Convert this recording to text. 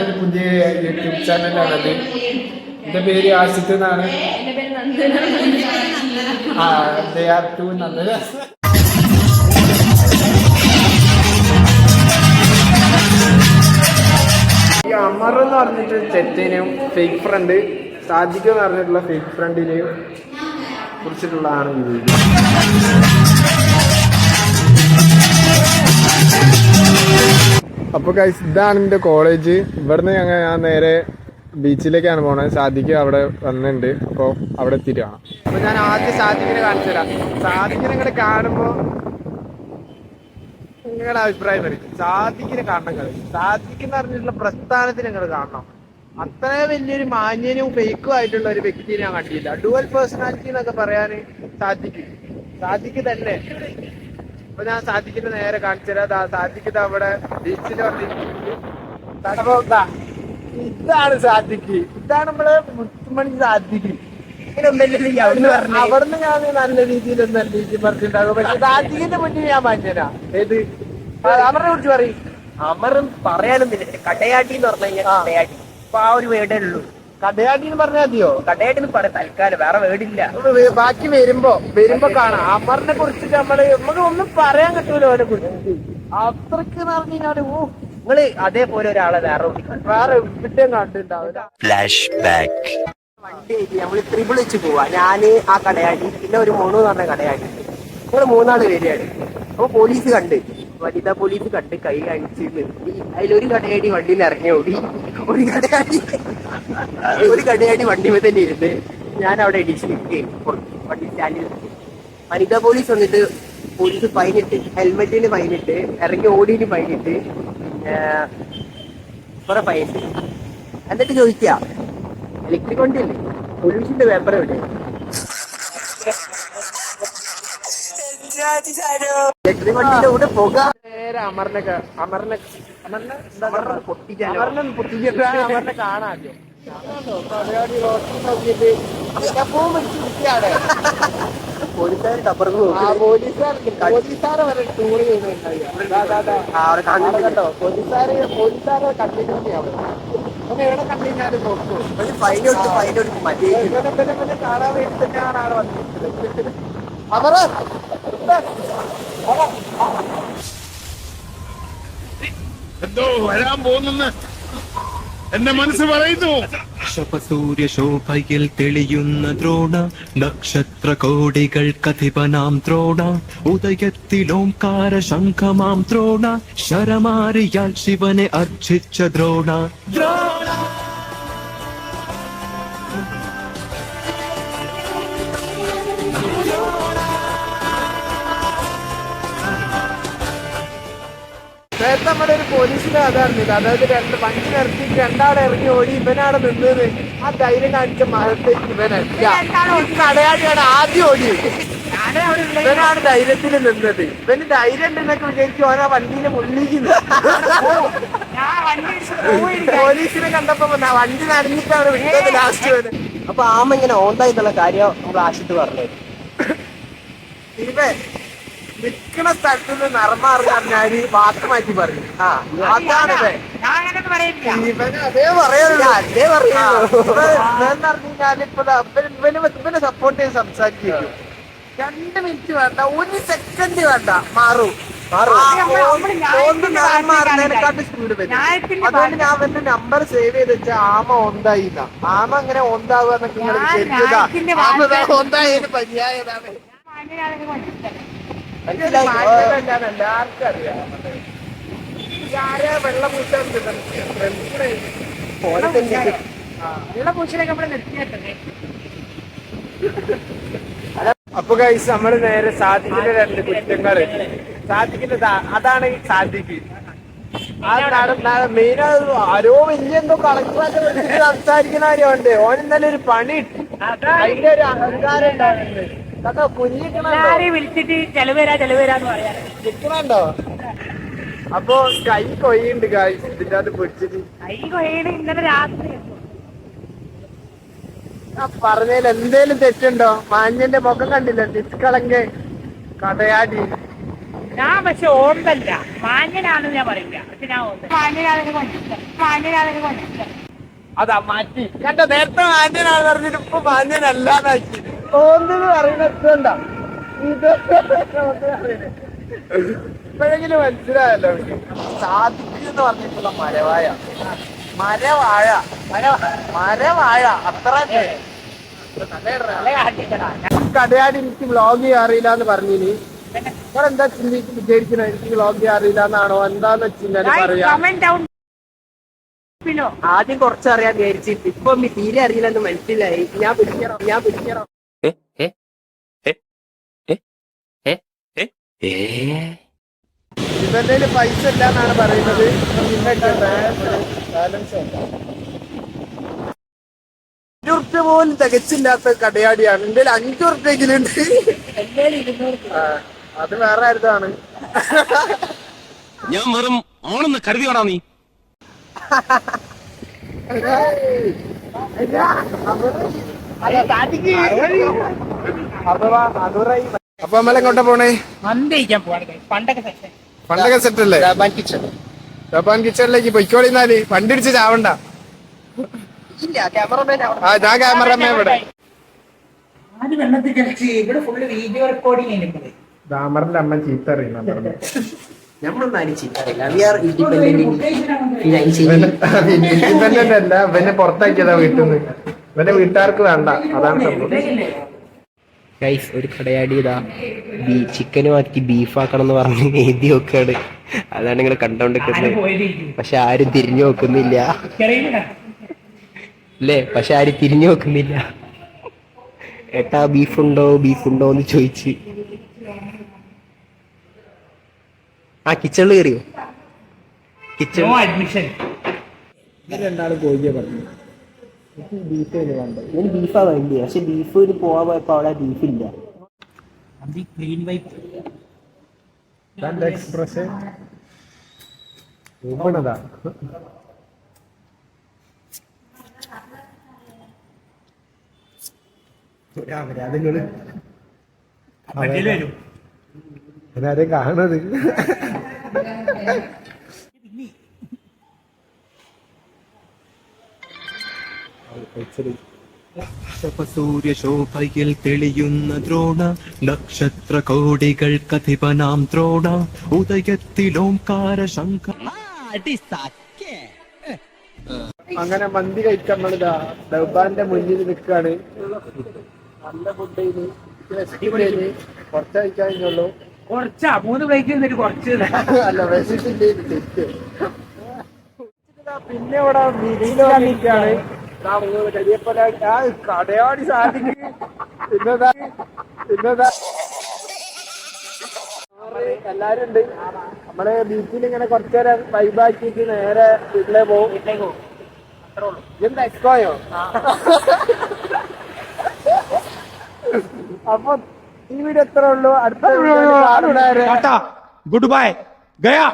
ഒരു പുതിയ യൂട്യൂബ് ചാനലാണത്. എന്റെ പേര് ആഷിത്ത് എന്നാണ്. നന്ദന. ഈ അമർ എന്ന് പറഞ്ഞിട്ട് ചെറ്റേനെയും ഫേക്ക് ഫ്രണ്ട് സാദിഖ് എന്ന് പറഞ്ഞിട്ടുള്ള ഫേക്ക് ഫ്രണ്ടിനെയും കുറിച്ചിട്ടുള്ളതാണ് ഈ വീഡിയോ. അപ്പോൾ ഗൈസ് ഇതാണ് എൻ്റെ കോളേജ്. ഇവിടുന്ന് ഞാൻ നേരെ ബീച്ചിലേക്കാണ് പോണത്. സാദിഖ് അവിടെ വന്നിട്ടുണ്ട്. അപ്പോൾ അവിടെ എത്തിയിട്ട് കാണാം. അപ്പോൾ ഞാൻ ആദ്യം സാദിഖിനെ കാണിച്ചു തരാം. സാദിഖിനെ ഇങ്ങോട്ട് കാണുമ്പോൾ നിങ്ങളുടെ അഭിപ്രായം പറയും. സാദിഖിനെ കാണണം. സാദിഖ് എന്ന് പറഞ്ഞിട്ടുള്ള പ്രസ്ഥാനത്തിന് നിങ്ങൾ കാണണം. അത്ര വലിയൊരു മാന്യനും ഫേക്കും ആയിട്ടുള്ള ഒരു വ്യക്തിയെ ഞാൻ കണ്ടില്ല. ഡുവൽ പേഴ്സണാലിറ്റി എന്നൊക്കെ പറയാൻ സാദിഖ് തന്നെ. അപ്പൊ ഞാൻ സാദിഖിന്റെ നേരെ കാണിച്ചു തരാം. സാദിഖ് അവിടെ ബീച്ചിൽ വന്നിട്ടുണ്ട്. ഇതാണ് സാദിഖ്. ഇതാണ് നമ്മളെ മുത്തുമണി സാദിഖ്. അവിടുന്ന് ഞാൻ നല്ല രീതിയിൽ പറഞ്ഞിട്ടുണ്ടാകും. പക്ഷെ സാദിഖിന്റെ മുന്നിൽ ഞാൻ മാറ്റരാ. ഏത് അമറിനെ കുറിച്ച് പറയും. അമറും പറയാനൊന്നുമില്ല. കടയാട്ടി എന്ന് പറഞ്ഞു കഴിഞ്ഞാൽ കടയാട്ടി. അപ്പൊ ആ ഒരു വേർഡേ ഉള്ളൂ. കടയാട്ടി എന്ന് പറഞ്ഞാൽ മതിയോ? കടയാട്ടി എന്ന് പറയാം തൽക്കാലം, വേറെ വേർഡില്ല. ബാക്കി വരുമ്പോ കാണാം. അമറിനെ കുറിച്ചിട്ട് നമുക്ക് ഒന്നും പറയാൻ കിട്ടൂല. അവനെ കുറിച്ച് അത്രക്ക് പറഞ്ഞു കഴിഞ്ഞാല് നിങ്ങള് അതേപോലെ ഒരാളെ വേറെ വിട്ടേം കണ്ടിട്ടുണ്ടാവില്ല. ഫ്ലാഷ് ബാക്ക് വണ്ടി നമ്മള് ത്രിപിൾ വെച്ച് പോവാ. ഞാന് ആ കടയാടി, പിന്നെ ഒരു മോണു എന്ന് പറഞ്ഞ കടയാടി. നമ്മള് മൂന്നാള് വരികയാണ്. അപ്പൊ പോലീസ് കണ്ട്, വനിതാ പോലീസ് കണ്ട് കൈ കാണിച്ച് നിർത്തി. അതിലൊരു കടയാടി വണ്ടിയിൽ ഇറങ്ങി ഓടി. ഒരു കടയാടി വണ്ടിമേ തന്നെ ഇരുന്ന് ഞാൻ അവിടെ ഇടിച്ച് നിൽക്കുകയും വണ്ടി സ്റ്റാൻഡിൽ നിൽക്കും. വനിതാ പോലീസ് വന്നിട്ട് പോലീസ് ഫൈനിട്ട്, ഹെൽമെറ്റിന് ഫൈനിട്ട്, ഇറങ്ങി ഓടിന് ഫൈനിട്ട്, കുറെ ഫൈനിട്ട്. എന്നിട്ട് ചോദിക്കുക, ഇലക്ട്രിക് വണ്ടിയല്ലേ, പൊല്യൂഷന്റെ പേപ്പർ എവിടെ? ഇലക്ട്രിക് വണ്ടിയുടെ കൂടെ പുക. നേരെ അമറിനെ കാണാമല്ലോ. പോലീസുകാർ ടപ്പർക്ക് പോലീസുകാരെ വരെ ടൂർ ചെയ്യുന്നുണ്ടോ? പോലീസുകാരെ കണ്ടിട്ടുണ്ട്. എവിടെ കണ്ടിരുന്നാലും നോക്കും. ഫൈൻ കൊടുക്കും മറ്റേ കാണാൻ വേണ്ടി തന്നെയാണ് ആളെ വന്നിരിക്കുന്നത്. എന്തോ വരാൻ പോകുന്നെന്ന് എന്റെ മനസ്സ് പറയുന്നു. സൂര്യശോഭയിൽ തെളിയുന്ന ദ്രോണ, നക്ഷത്ര കോടികൾക്കധിപനാം ദ്രോണ, ഉദയത്തിലോംകാര ശംഖമാം ദ്രോണ, ശരമാരിയാൽ ശിവനെ അർച്ചിച്ച ദ്രോണ. നേരത്തെ നമ്മുടെ ഒരു പോലീസിന്റെ കഥ അറിഞ്ഞില്ല. അതായത് വണ്ടി നിർത്തിയിട്ട് രണ്ടാളെ ഇറങ്ങി ഓടി. ഇവനാണ് നിന്നത്. ആ ധൈര്യം കാണിച്ച മഹത്തേക്ക് കടയാടിയാണ് ആദ്യം ഓടിയത്. ഇവനാണ് ധൈര്യത്തിൽ നിന്നത്. ഇവന് ധൈര്യം ഉണ്ടെന്നൊക്കെ വിചാരിച്ചു ഓനാ വണ്ടീനെ മുള്ളിക്കുന്നു. പോലീസിനെ കണ്ടപ്പോ വണ്ടി നനഞ്ഞിട്ടാണ് വിട്ടത് ലാസ്റ്റ് വരെ. അപ്പൊ ആമ ഇങ്ങനെ ഓന്തായിട്ടുള്ള കാര്യം നമ്മൾ ആശിത്ത് പറഞ്ഞത്. നിക്കണ സ്ഥലത്ത് നിന്ന് നർമ്മറിഞ്ഞാല് വാക്ക് മാറ്റി പറഞ്ഞു. അതാണ് അതേ പറയുള്ളൂ. പറഞ്ഞാല് ഇവനെ സപ്പോർട്ട് ചെയ്ത് സംസാരിക്കും. 2 മിനിറ്റ് വേണ്ട, 1 സെക്കൻഡ് വേണ്ട, മാറും. മാറുന്നതിനെക്കാട്ട് സ്പീഡ് വരും. അതുകൊണ്ട് ഞാൻ എന്റെ നമ്പർ സേവ് ചെയ്ത് വെച്ചാൽ ആമ ഒന്നായില്ല. ആമ അങ്ങനെ ഒന്നാവുക എന്നൊക്കെ നിങ്ങൾ വിചാരിച്ചതാ. ഒന്നായതിന് പര്യായതാണ്. എല്ലാവർക്കും അറിയാം. വെള്ളം പൂച്ചാൻ അപ്പൊ ഗൈസ് നമ്മള് നേരെ സാദിഖിന്റെ 2 കുറ്റങ്ങള്. സാദിഖിന്റെ അതാണ് സാദിഖ്. മെയിൻ ആരോ വലിയ എന്തോ കളക്ടറൊക്കെ വിളിച്ചിട്ട് സംസാരിക്കുന്ന കാര്യമുണ്ട്. ഓൻ ഇന്നലെ ഒരു പണി ഇട്ടു. അതിന്റെ ഒരു അഹങ്കാരം ഉണ്ടാവുന്നുണ്ട്. വിളിച്ചിട്ട് ചെലവേരാന്ന് പറയാ നിക്കണുണ്ടോ? അപ്പൊ കൈ കൊയ്യുണ്ട് ഗൈസ് ഇതിന്റെ അത് പിടിച്ചിട്ട്. കൈ കൊയ്യണ് ഇന്നലെ രാത്രി. പറഞ്ഞതിൽ എന്തേലും തെറ്റുണ്ടോ? മാഞ്ഞന്റെ മുഖം കണ്ടില്ല, നിഷ്കളങ്ക കടയാടി. ഞാൻ പക്ഷെ ഓമ്പല്ല മാന്യനാണെന്ന് ഞാൻ പറയില്ല. പക്ഷെ ഞാൻ ഓമ്പ മാന്യനാണെന്ന് കൊണ്ടില്ല. അതാ മാറ്റി കണ്ട നേരത്തെ മാന്യനാണ് പറഞ്ഞിട്ട് ഇപ്പൊ മാന്യനല്ലാതാക്കി ഓന്തെന്ന് പറയുന്നത് എന്താ ഇപ്പോഴെങ്കിലും മനസ്സിലായല്ലോ. സാധിക്കുന്ന പറഞ്ഞിട്ടുള്ള മരവാഴ അത്ര കടയാടി എനിക്ക് വ്ളോഗ് ചെയ്യാൻ അറിയില്ല എന്ന് പറഞ്ഞിനി. എന്താ വിചാരിക്കുന്നത്? എനിക്ക് വ്ളോഗ് ചെയ്യാൻ അറിയില്ല എന്നാണോ എന്താന്ന് വെച്ചാൽ പറയാം. ആദ്യം കുറച്ചറിയാൻ വിചാരിച്ചിട്ട് ഇപ്പൊ തീരെ അറിയില്ലെന്ന് മനസ്സിലായി. ഞാൻ പിടിക്കണം. ഇവന്റെ പൈസ ഇല്ല എന്നാണ് പറയുന്നത്. $5 പോലും തികച്ചില്ലാത്ത കടയാടിയാണ്. എന്റെ $5 അത് വേറെ ആരുതാണ്. ഞാൻ വെറും ഓണെന്ന് കരുതിയോടാ നീ. അപ്പൊ നമ്മളെങ്ങോട്ടാ പോണേ? മന്തിക്കാൻ പോവാണ് പണ്ടൊക്കെ സെറ്റ് അല്ലേ? ജപ്പാൻ കിച്ചണിലേക്ക് പൊയ്ക്കോളിന്നാല് പണ്ടിടിച്ച് ചാവണ്ട. ഞാൻ ക്യാമറമാൻ ഇവിടെ. വെള്ളത്തിൽ കളിച്ച് ഇവിടെ ഫുള്ള് വീഡിയോ റെക്കോർഡിംഗ്. ദാമറിന്റെ അമ്മ ചീത്ത അറിയുന്ന ഇൻഡിപെൻഡന്റ് അല്ല, ഇവനെ പുറത്താക്കിയതാ വീട്ടിൽ നിന്ന്. ഇവന്റെ വീട്ടുകാർക്ക് വേണ്ട, അതാണ് സംഭവം. ഗൈസ്, ഒരു കടയാടി ഇതാ ചിക്കന് മാറ്റി ബീഫാക്കണം എന്ന് പറഞ്ഞ് എഴുതി നോക്കാണ്. അതാണ് നിങ്ങൾ കണ്ടോണ്ടിരിക്കുന്നത്. പക്ഷെ ആരും തിരിഞ്ഞു നോക്കുന്നില്ല അല്ലേ? പക്ഷെ ആരും തിരിഞ്ഞു നോക്കുന്നില്ല. ഏട്ടാ ബീഫുണ്ടോ എന്ന് ചോദിച്ച് ആ കിച്ചണിൽ കയറിയോ? കിച്ചൺ അഡ്മിഷൻ രണ്ടാളും കോഴിയെ പറഞ്ഞു. ബീഫ് വേണ്ട, ഞാൻ ബീഫാ വേണ്ടിയ. പക്ഷെ ബീഫ് പോവാൻ പോയപ്പോ അവിടെ ബീഫില്ല. എക്സ്പ്രസ് അവരാരെയും കാണത്. സൂര്യശോഭയിൽ തെളിയുന്ന ദ്രോണ നക്ഷത്ര കോടികൾക്കധിപനാം ദ്രോണ ഉദയത്തിലോംകാര ശംഖ. അങ്ങനെ മന്തി കഴിക്കാൻ നമ്മളിതാ ഡബ്ബാന്റെ മുന്നിൽ നിൽക്കാണ്. നല്ല ഫുഡ് കുറച്ച് കഴിക്കാൻ കഴിഞ്ഞുള്ളൂ. കുറച്ചാ 3 പ്ലേറ്റ് നിന്നിട്ട് കുറച്ച് അല്ല വെച്ചിട്ടില്ലേ തെറ്റ്. പിന്നെ ഇവിടെ വീട്ടിലാണ് കരിയപ്പല കടയാടി സാധിക്കും. പിന്നെതാ എല്ലാരും ഉണ്ട്. നമ്മള് ബീച്ചിൽ ഇങ്ങനെ കുറച്ചേരം വൈബാക്കിട്ട് നേരെ വീട്ടിലേക്ക് പോകും. എന്താ എക്സ്പോയോ? അപ്പൊ ഈ വീഡിയോ എത്ര ഉള്ളൂ. അടുത്ത ഗുഡ് ബൈ ഗയാ.